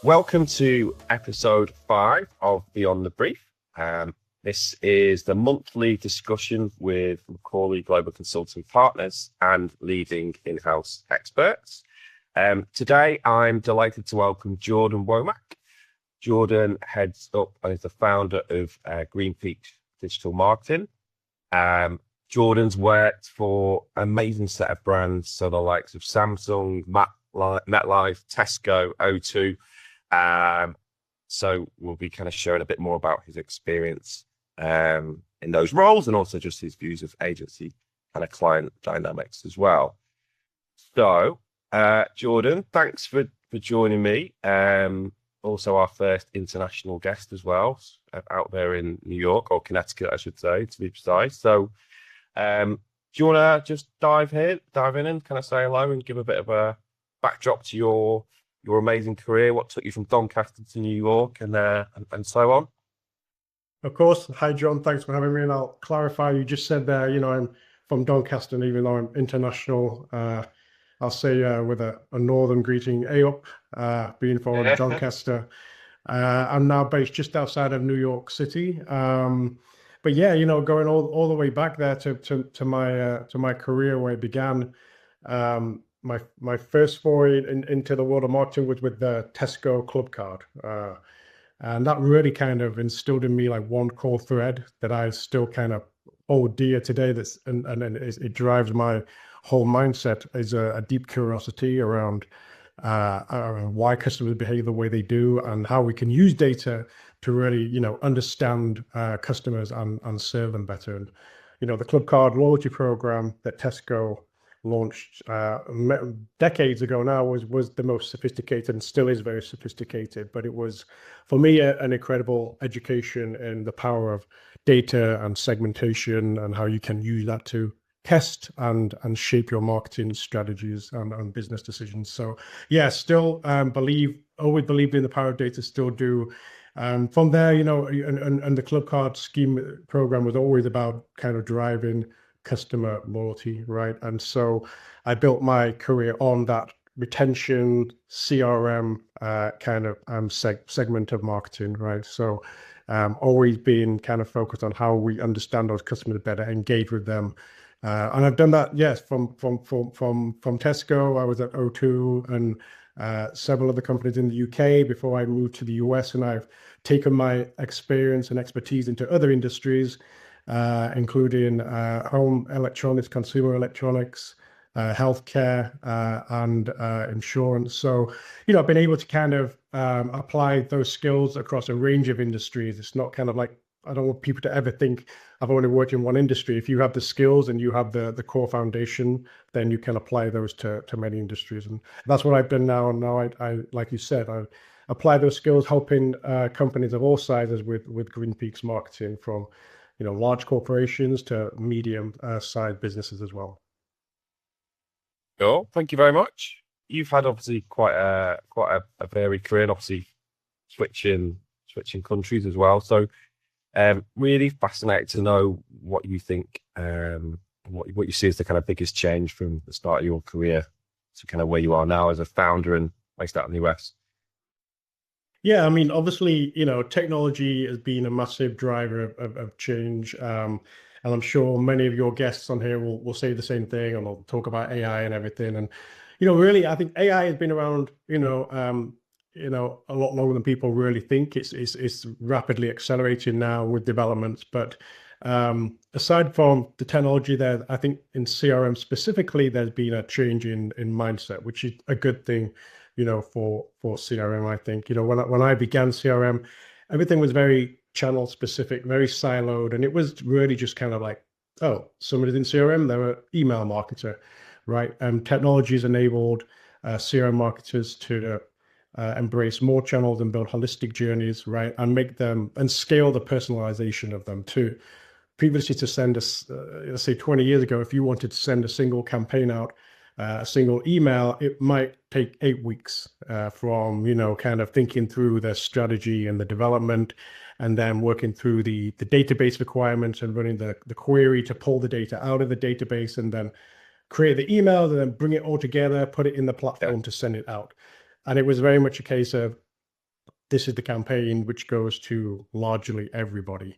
Welcome to episode 5 of Beyond the Brief. This is the monthly discussion with Macaulay Global Consulting Partners and leading in-house experts. Today, I'm delighted to welcome Jordan Womack. Jordan heads up and is the founder of Green Peak Digital Marketing. Jordan's worked for an amazing set of brands, so the likes of Samsung, MetLife, Tesco, O2. So we'll be kind of sharing a bit more about his experience in those roles and also just his views of agency kind of client dynamics as well. So, Jordan, thanks for joining me. Also our first international guest as well, out there in New York, or Connecticut, I should say, to be precise. So, do you want to just dive in and kind of say hello and give a bit of a backdrop to your amazing career, what took you from Doncaster to New York, and so on? Of course. Hi, John. Thanks for having me. And I'll clarify, you just said there, I'm from Doncaster, and even though I'm international, I'll say with a northern greeting, Ayup, being from Doncaster. I'm now based just outside of New York City. But yeah, going all the way back there to my career where it began. My first foray into the world of marketing was with the Tesco club card. And that really kind of instilled in me like one core thread that I still kind of hold dear today. It drives my whole mindset is a deep curiosity around why customers behave the way they do and how we can use data to really, understand customers and serve them better. And, the club card loyalty program that Tesco launched decades ago now was the most sophisticated and still is very sophisticated. But it was, for me, an incredible education in the power of data and segmentation and how you can use that to test and shape your marketing strategies and business decisions. So yeah, still always believed in the power of data, still do. From there, and the club card scheme program was always about kind of driving customer loyalty, right? And so I built my career on that retention CRM kind of segment of marketing, right? So always being kind of focused on how we understand those customers better, engage with them. And I've done that, yes, from Tesco. I was at O2 and several other companies in the UK before I moved to the US, and I've taken my experience and expertise into other industries, including home electronics, consumer electronics, healthcare, and insurance. So, I've been able to kind of apply those skills across a range of industries. It's not kind of like, I don't want people to ever think I've only worked in one industry. If you have the skills and you have the core foundation, then you can apply those to many industries. And that's what I've done now. And now I like you said, I apply those skills, helping companies of all sizes with Green Peaks marketing, from large corporations to medium sized businesses as well. Cool. Thank you very much. You've had obviously quite a varied career, and obviously switching countries as well. So really fascinated to know what you think, what you see as the kind of biggest change from the start of your career to kind of where you are now as a founder and based out in the US. Yeah, I mean, obviously, technology has been a massive driver of change. And I'm sure many of your guests on here will say the same thing, and they'll talk about AI and everything. And, really, I think AI has been around, a lot longer than people really think. It's rapidly accelerating now with developments. But aside from the technology there, I think in CRM specifically, there's been a change in mindset, which is a good thing, for CRM. I think, when I began CRM, everything was very channel specific, very siloed. And it was really just kind of like, oh, somebody's in CRM, they're an email marketer, right? And technology's enabled CRM marketers to embrace more channels and build holistic journeys, right? And make them and scale the personalization of them too. Previously, to send us, let's say 20 years ago, if you wanted to send a single campaign out, a single email, it might take 8 weeks from, kind of thinking through the strategy and the development, and then working through the database requirements and running the query to pull the data out of the database, and then create the email, and then bring it all together, put it in the platform to send it out. And it was very much a case of this is the campaign which goes to largely everybody.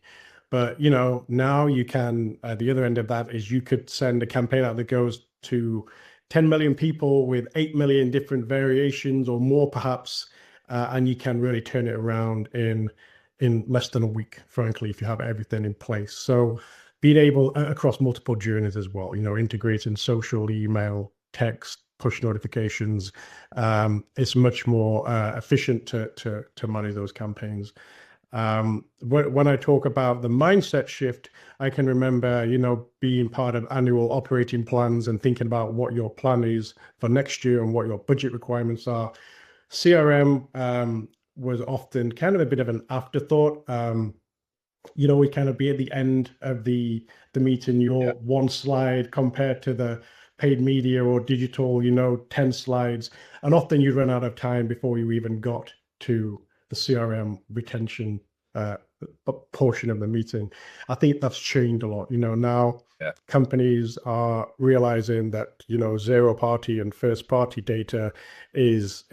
But, you know, now you can, the other end of that is you could send a campaign out that goes to 10 million people with 8 million different variations or more perhaps, and you can really turn it around in less than a week, frankly, if you have everything in place. So being able across multiple journeys as well, you know, integrating social, email, text, push notifications, it's much more efficient to manage those campaigns. When I talk about the mindset shift, I can remember, you know, being part of annual operating plans and thinking about what your plan is for next year and what your budget requirements are. CRM was often kind of a bit of an afterthought. You know, we kind of be at the end of the meeting, your one slide compared to the paid media or digital, you know, 10 slides. And often you run out of time before you even got to the CRM retention portion of the meeting. I think that's changed a lot. You know, now companies are realizing that, you know, zero party and first party data is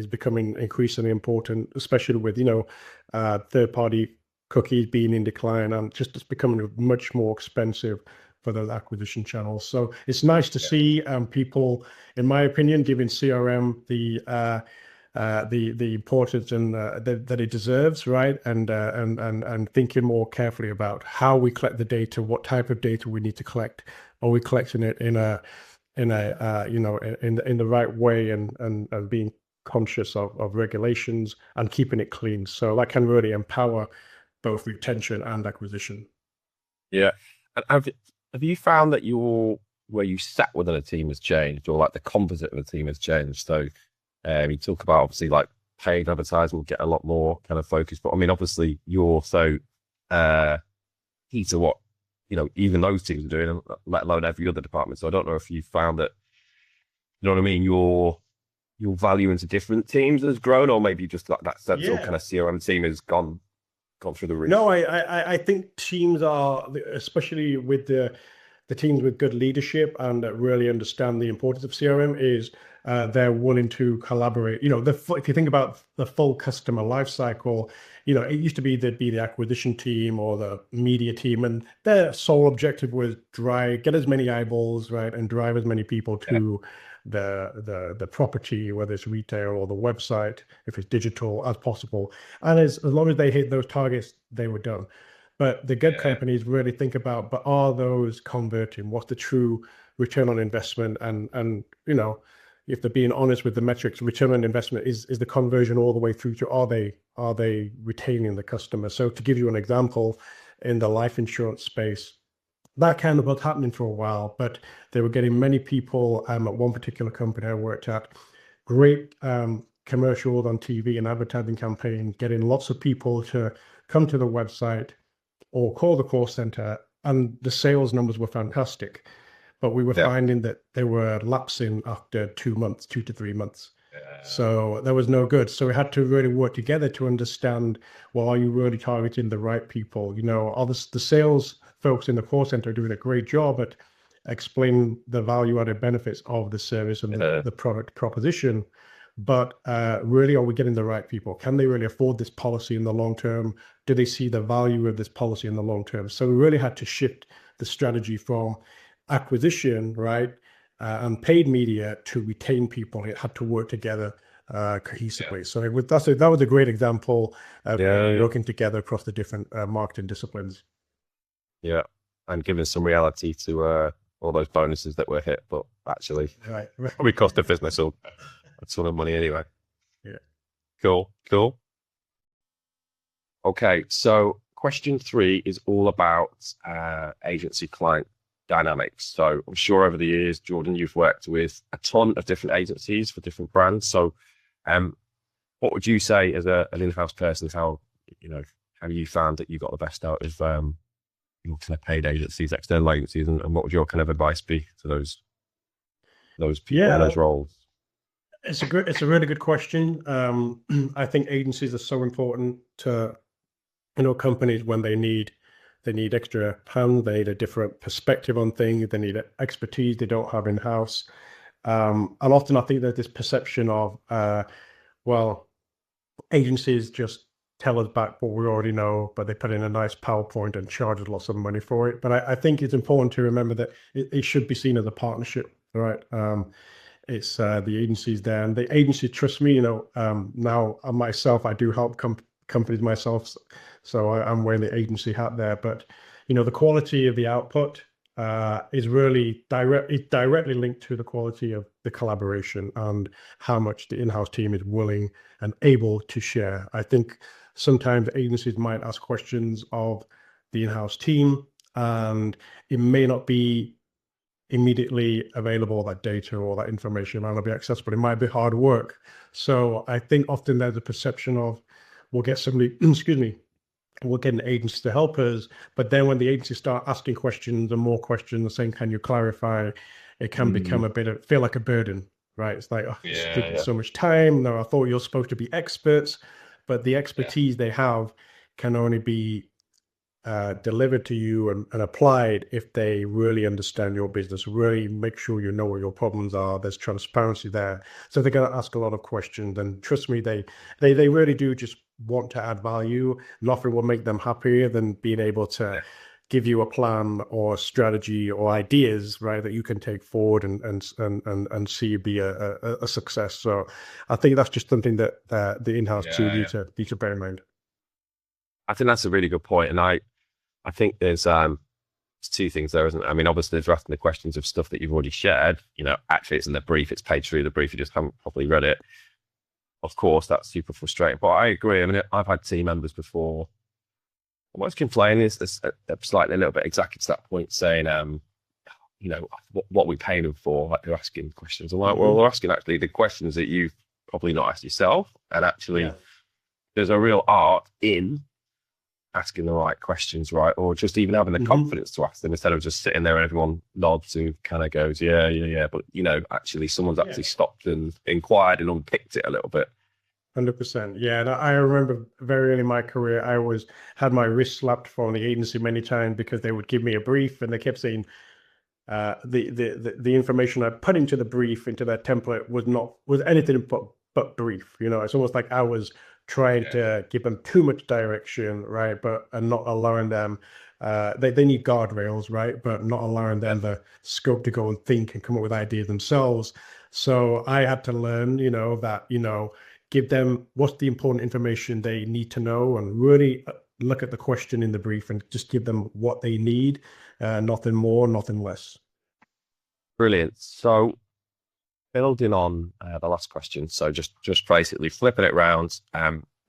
becoming increasingly important, especially with, you know, third party cookies being in decline, and just it's becoming much more expensive for those acquisition channels. So it's nice to see people, in my opinion, giving CRM the importance and that it deserves, right? And thinking more carefully about how we collect the data, what type of data we need to collect. Are we collecting it in a you know, in the right way, and being conscious of regulations and keeping it clean. So that can really empower both retention and acquisition. Yeah. And have you found that where you sat within a team has changed, or like the composite of the team has changed? So you talk about obviously like paid advertising will get a lot more kind of focus, but I mean, obviously you're so key to what, you know, even those teams are doing, let alone every other department. So I don't know if you found that, you know what I mean, your value into different teams has grown, or maybe just like that central kind of CRM team has gone through the roof. No, I think teams are, especially with the teams with good leadership and that really understand the importance of CRM, is they're willing to collaborate. You know, if you think about the full customer life cycle, you know, it used to be there'd be the acquisition team or the media team, and their sole objective was get as many eyeballs, right, and drive as many people to the property, whether it's retail or the website, if it's digital, as possible. And as long as they hit those targets, they were done. But the good companies really think about, but are those converting? What's the true return on investment? And you know, if they're being honest with the metrics, return on investment is the conversion all the way through to are they retaining the customer? So to give you an example, in the life insurance space, that kind of was happening for a while, but they were getting many people at one particular company I worked at, great commercials on TV and advertising campaign, getting lots of people to come to the website or call the call center, and the sales numbers were fantastic. But we were finding that they were lapsing after 2 months, 2 to 3 months. So that was no good. So we had to really work together to understand, well, are you really targeting the right people? You know, are the sales folks in the call center are doing a great job at explaining the value-added benefits of the service and the product proposition. But really, are we getting the right people? Can they really afford this policy in the long term? Do they see the value of this policy in the long term? So we really had to shift the strategy from acquisition, right, and paid media to retain people. It had to work together cohesively. So that was a great example of working together across the different marketing disciplines. Yeah, and giving some reality to all those bonuses that were hit, but actually probably cost the business a ton of money anyway. Yeah. Cool. Okay, so question 3 is all about agency client dynamics. So I'm sure over the years, Jordan, you've worked with a ton of different agencies for different brands. So what would you say as an in-house person, how you found that you got the best out of your kind of paid agencies, external agencies, and what would your kind of advice be to those people in those roles? It's a really good question. I think agencies are so important to, you know, companies when they need extra hands, they need a different perspective on things, they need expertise they don't have in-house. And often I think there's this perception of, well, agencies just tell us back what we already know, but they put in a nice PowerPoint and charge us lots of money for it. But I think it's important to remember that it should be seen as a partnership, right? It's the agencies there, and the agency trust me. Now myself, I do help companies myself, so I'm wearing the agency hat there. But the quality of the output is really directly linked to the quality of the collaboration and how much the in-house team is willing and able to share. I think sometimes agencies might ask questions of the in-house team, and it may not be immediately available, that data or that information might not be accessible. It might be hard work. So I think often there's a perception of we'll get somebody, excuse me, we'll get an agency to help us. But then when the agency start asking questions and more questions, saying, can you clarify? It can become feel like a burden, right? It's like, oh, it's taking so much time. No, I thought you're supposed to be experts, but the expertise they have can only be delivered to you and applied if they really understand your business, really make sure you know what your problems are. There's transparency there. So they're going to ask a lot of questions, and trust me, they really do just want to add value. Nothing will make them happier than being able to give you a plan or strategy or ideas, right, that you can take forward and see be a success. So I think that's just something that the in-house team need to bear in mind. I think that's a really good point, and I think there's two things there, isn't it? I mean, obviously, if you're asking the questions of stuff that you've already shared, actually it's in the brief, it's paid through the brief, you just haven't properly read it. Of course, that's super frustrating. But I agree. I mean, I've had team members before almost complaining, is slightly a little bit exactly to that point, saying, what we paying them for? Like, they're asking questions. I'm like, well, they're asking actually the questions that you've probably not asked yourself. And actually, there's a real art in asking the right questions, right? Or just even having the confidence to ask them instead of just sitting there and everyone nods and kind of goes, yeah. But, actually someone's actually stopped and inquired and unpicked it a little bit. 100%. Yeah. And I remember very early in my career, I had my wrist slapped from the agency many times because they would give me a brief and they kept saying the information I put into the brief, into that template was anything but brief. It's almost like I was trying to give them too much direction, right? And not allowing them, they need guardrails, right? But not allowing them the scope to go and think and come up with ideas themselves. So I had to learn, that, give them what's the important information they need to know and really look at the question in the brief and just give them what they need, nothing more, nothing less. Brilliant. So building on the last question, so just basically flipping it around,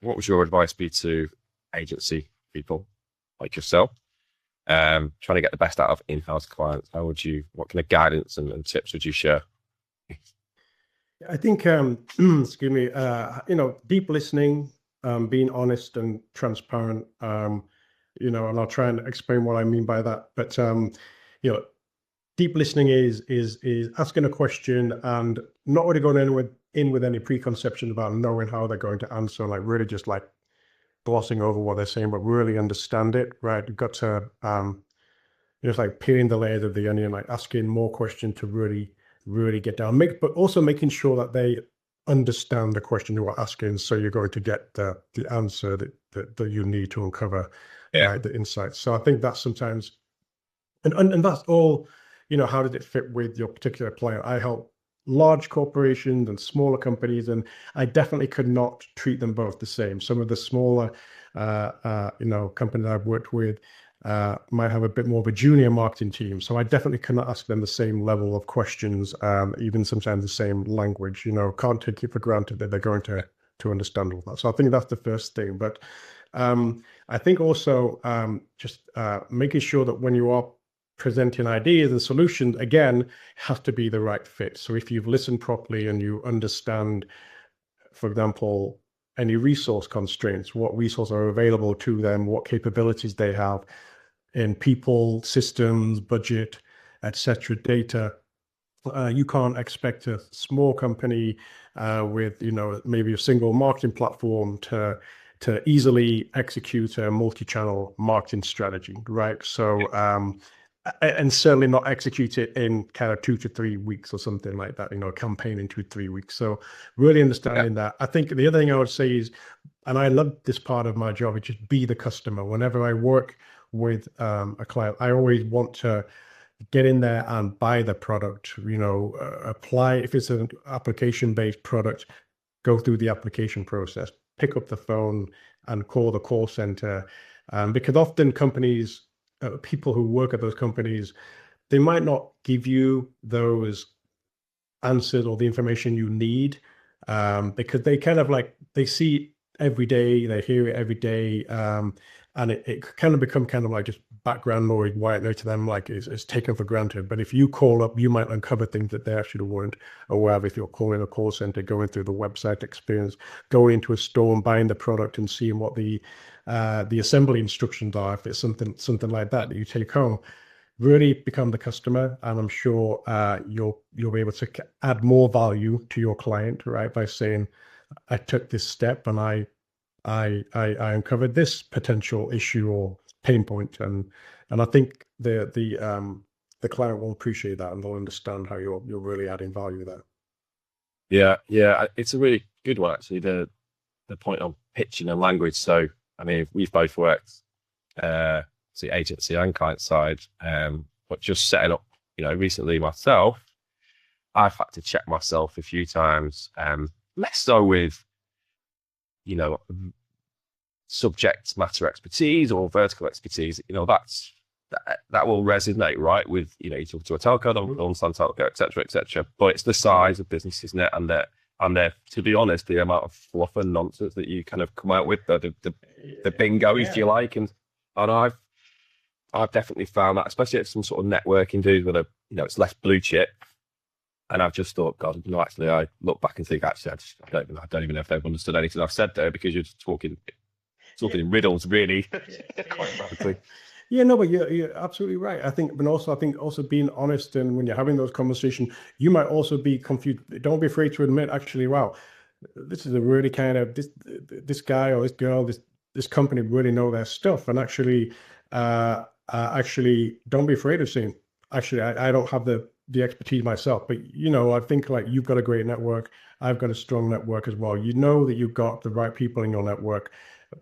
what would your advice be to agency people like yourself, trying to get the best out of in-house clients? What kind of guidance and tips would you share? I think, excuse me, deep listening, being honest and transparent, and I'll try and explain what I mean by that. But, deep listening is asking a question and not really going in with any preconceptions about knowing how they're going to answer, like really just like glossing over what they're saying, but really understand it, right? You've got to, it's like peeling the layers of the onion, like asking more questions to really get down, but also making sure that they understand the question you are asking, so you're going to get the answer that you need to uncover, right, the insights. So I think that's sometimes, and that's all. How does it fit with your particular client? I help large corporations and smaller companies, and I definitely could not treat them both the same. Some of the smaller, companies I've worked with might have a bit more of a junior marketing team. So I definitely cannot ask them the same level of questions, even sometimes the same language. Can't take it for granted that they're going to understand all that. So I think that's the first thing. But I think also just making sure that when you are presenting ideas and solutions, again, has to be the right fit. So if you've listened properly and you understand, for example, any resource constraints, what resources are available to them, what capabilities they have in people, systems, budget, etc., data, you can't expect a small company with maybe a single marketing platform to easily execute a multi-channel marketing strategy, right? So and certainly not execute it in kind of 2 to 3 weeks or something like that, a campaign in 2 to 3 weeks. So really Yeah. understanding that. I think the other thing I would say is, and I love this part of my job, is just be the customer. Whenever I work with a client, I always want to get in there and buy the product, apply. If it's an application-based product, go through the application process, pick up the phone and call the call center. Because often companies, people who work at those companies, they might not give you those answers or the information you need, because they kind of like, they see it every day, they hear it every day, and it kind of become kind of like just background noise, white noise to them, like it's taken for granted. But if you call up, you might uncover things that they actually weren't aware of. If you're calling a call center, going through the website experience, going into a store and buying the product and seeing what the assembly instructions are, if it's something like that that you take home, really become the customer, and I'm sure you'll be able to add more value to your client, right? By saying, I took this step and I uncovered this potential issue or pain point, and I think the client will appreciate that, and they'll understand how you're really adding value there. Yeah, it's a really good one actually. The point on pitching and language. So I mean, we've both worked the agency and client side, but just setting up, recently myself, I've had to check myself a few times, less so with, subject matter expertise or vertical expertise. That will resonate, right? With, you talk to a telco, they'll understand telco, etc. But it's the size of business, isn't it? And to be honest, the amount of fluff and nonsense that you kind of come out with, the bingo, if you like, and I've definitely found that, especially at some sort of networking dudes where it's less blue chip. And I've just thought, God, actually, I look back and think, actually, I don't even know if they've understood anything I've said there, because you're just talking in riddles, really, quite frankly. Yeah, no, but you're absolutely right. I think, but also, being honest, and when you're having those conversations, you might also be confused. Don't be afraid to admit, actually, wow, this is a really kind of this guy or this girl, this company really know their stuff, and actually, don't be afraid of saying, actually, I don't have the expertise myself, but I think, like, you've got a great network. I've got a strong network as well. That you've got the right people in your network.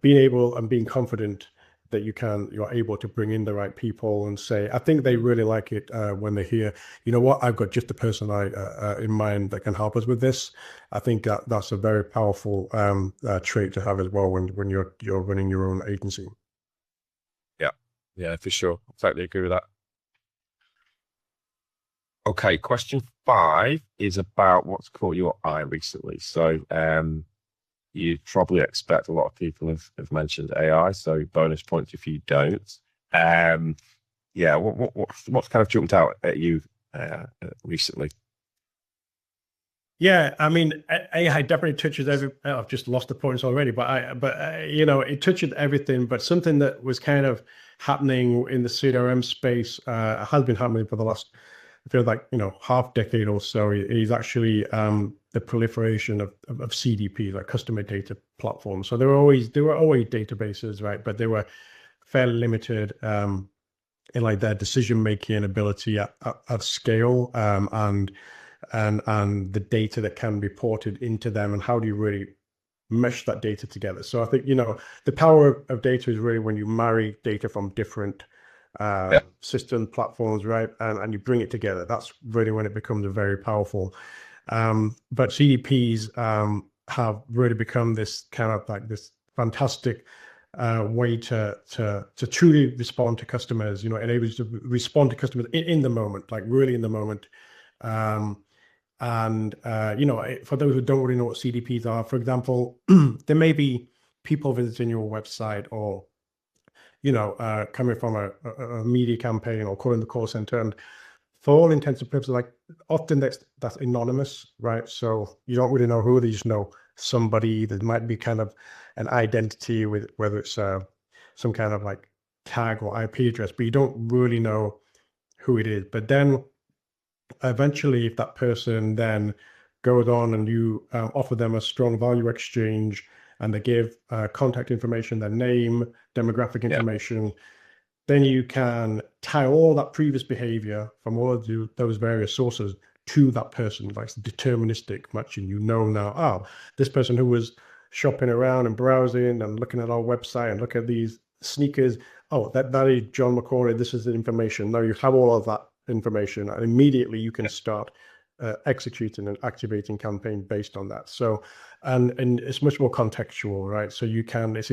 Being able and being confident that you're able to bring in the right people and say, I think they really like it when they hear, what, I've got just the person in mind that can help us with this. I think that's a very powerful trait to have as well when you're running your own agency. Yeah, for sure. I totally agree with that. Okay, question 5 is about what's caught your eye recently. So you probably expect a lot of people have mentioned AI, so bonus points if you don't. Yeah, what's kind of jumped out at you recently? Yeah, I mean, AI definitely touches I've just lost the points already, but it touches everything. But something that was kind of happening in the CRM space has been happening for the last, I feel like, half decade or so, is actually the proliferation of CDPs, like customer data platforms. So there were always databases, right? But they were fairly limited in like their decision-making ability at scale, and the data that can be ported into them, and how do you really mesh that data together. So I think, the power of data is really when you marry data from different system platforms, right? And you bring it together. That's really when it becomes very powerful. But CDPs have really become this kind of like this fantastic way to truly respond to customers, enables you to respond to customers in the moment, like really in the moment. For those who don't really know what CDPs are, for example, there may be people visiting your website, or coming from a media campaign, or calling the call center, and for all intents and purposes, like, often that's anonymous, right? So you don't really know who they just know somebody. There might be kind of an identity with whether it's some kind of like tag or IP address, but you don't really know who it is. But then eventually, if that person then goes on and you offer them a strong value exchange, and they give contact information, their name, demographic information, then you can tie all that previous behavior from all of those various sources to that person. Like it's deterministic matching. You know now, oh, this person who was shopping around and browsing and looking at our website and look at these sneakers. Oh, that is John McCauley. This is the information. Now you have all of that information, and immediately you can start executing and activating campaign based on that. So, and it's much more contextual, right? So you can, it's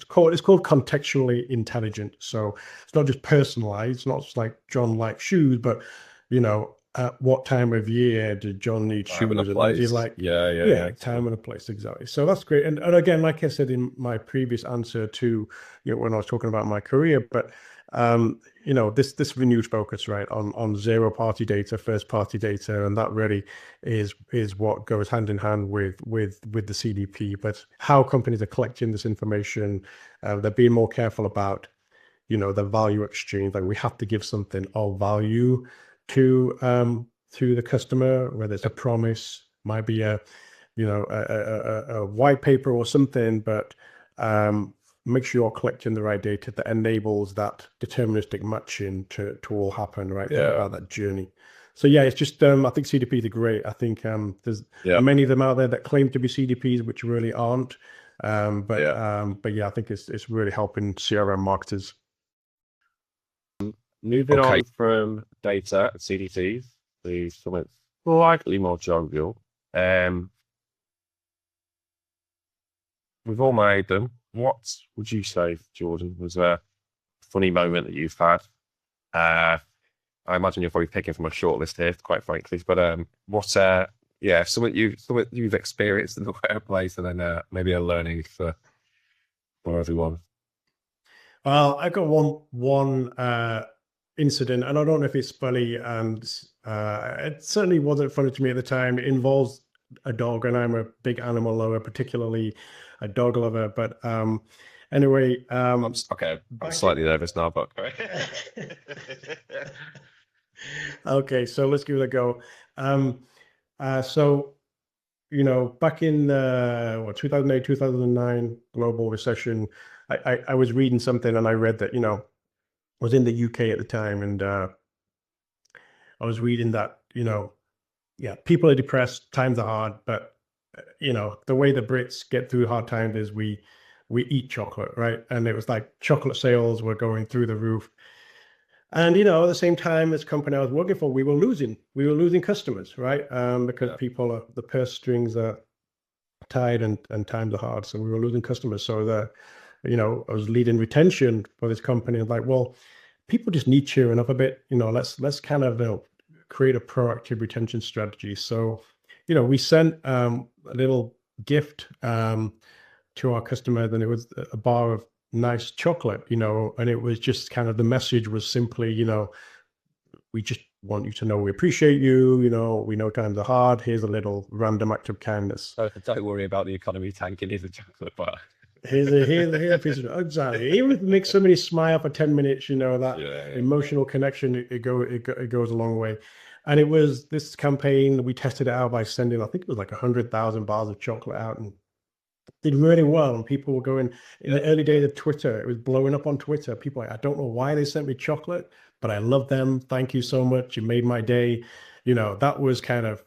called contextually intelligent. So it's not just personalized. It's not just like John likes shoes, but you know, at what time of year did John need shoes? And he's like, time and a place, exactly. So that's great. And again, like I said in my previous answer to, you know, when I was talking about my career, but you know, this renewed focus, right, on zero party data, first party data, and that really is what goes hand in hand with the CDP. But how companies are collecting this information, they're being more careful about, you know, the value exchange. Like we have to give something of value to the customer, whether it's a promise, might be a, you know, a white paper or something, but make sure you're collecting the right data that enables that deterministic matching to all happen, right? About that journey. So yeah, it's just I think CDPs are great. I think there's many of them out there that claim to be CDPs, which really aren't. But yeah, I think it's really helping CRM marketers. Moving on from data and CDPs to something slightly more jovial. We've all made them. What would you say, Jordan, was a funny moment that you've had? I imagine you're probably picking from a short list here, quite frankly. But what, something you've experienced in the workplace, and then maybe a learning for everyone. Well, I got one incident, and I don't know if it's funny, and it certainly wasn't funny to me at the time. It involves a dog, and I'm a big animal lover, particularly a dog lover. But anyway, I'm slightly nervous now, but okay, so let's give it a go. So you know, back in 2008, 2009 global recession, I was reading something, and I read that, you know, I was in the UK at the time, and I was reading that, you know, people are depressed, times are hard, but you know, the way the Brits get through hard times is we eat chocolate, right? And it was like chocolate sales were going through the roof. And you know, at the same time, this company I was working for, we were losing customers, right? Because the purse strings are tight and times are hard, so we were losing customers. So you know, I was leading retention for this company. Like, well, people just need cheering up a bit. You know, let's kind of, you know, create a proactive retention strategy. So, you know, we sent a little gift to our customers, and it was a bar of nice chocolate, you know, and it was just kind of, the message was simply, you know, we just want you to know we appreciate you. You know, we know times are hard. Here's a little random act of kindness. So don't worry about the economy tanking. Here's a chocolate bar. Here's a piece of, exactly. Even if it makes somebody smile for 10 minutes, you know, that emotional connection, it goes a long way. And it was this campaign, we tested it out by sending, I think it was like 100,000 bars of chocolate out, and did really well. And people were going, in the early days of Twitter, it was blowing up on Twitter. People like, I don't know why they sent me chocolate, but I love them. Thank you so much. You made my day. You know, that was kind of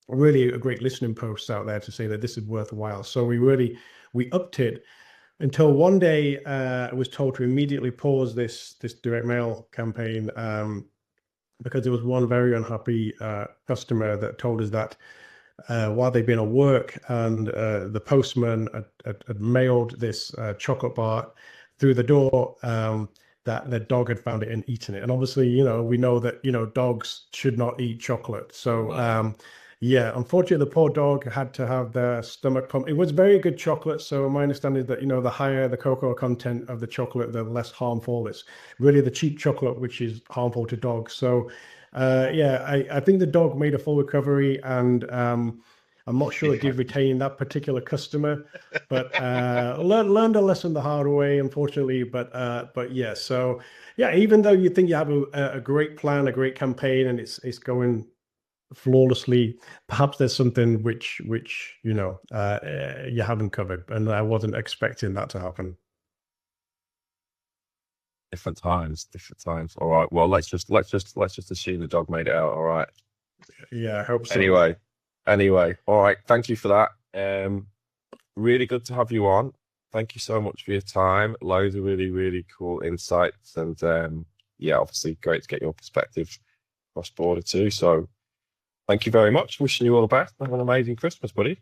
really a great listening post out there to say that this is worthwhile. So we upped it until one day I was told to immediately pause this direct mail campaign because there was one very unhappy customer that told us that while they'd been at work, and the postman had mailed this chocolate bar through the door, that the dog had found it and eaten it. And obviously, you know, we know that, you know, dogs should not eat chocolate. So yeah, unfortunately, the poor dog had to have their stomach pump. It was very good chocolate. So my understanding is that, you know, the higher the cocoa content of the chocolate, the less harmful. It's really the cheap chocolate which is harmful to dogs. So I think the dog made a full recovery, and I'm not sure it did retain that particular customer, but learned a lesson the hard way, unfortunately. But yeah, so yeah, even though you think you have a great plan, a great campaign, and it's going flawlessly, perhaps there's something which you know you haven't covered, and I wasn't expecting that to happen. Different times, different times. All right. Well, let's just assume the dog made it out. All right. Yeah, I hope so. Anyway. All right. Thank you for that. Really good to have you on. Thank you so much for your time. Loads of really, really cool insights, and yeah, obviously great to get your perspective cross border too. So thank you very much. Wishing you all the best. Have an amazing Christmas, buddy.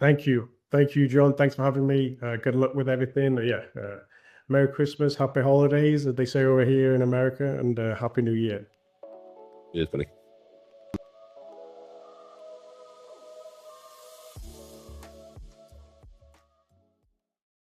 Thank you. Thank you, John. Thanks for having me. Good luck with everything. Yeah. Merry Christmas, happy holidays, as they say over here in America, and Happy New Year. Cheers, buddy.